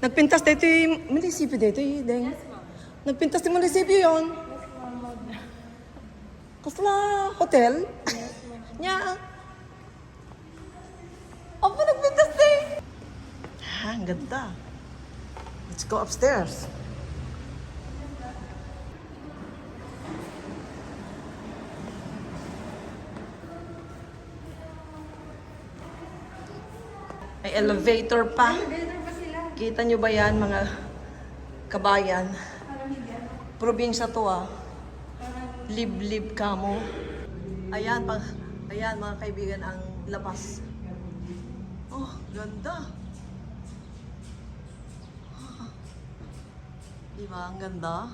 Nagpintas dito yung munisipyo dito deng. Yes, ma'am. Nagpintas yung munisipyo yon. Yes, ma'am. Kasla hotel? Yes, ma'am. Nya. Apa nagpintas din? Ha, ang ganda. Let's go upstairs. May elevator pa. Elevator pa sila. Kita nyo ba yan, mga kabayan? Parang hindi ano. Probinsya to ah. Parang Liblib ka mo. Ayan, ayan mga kaibigan ang labas. Oh, ganda. Diba, ang ganda?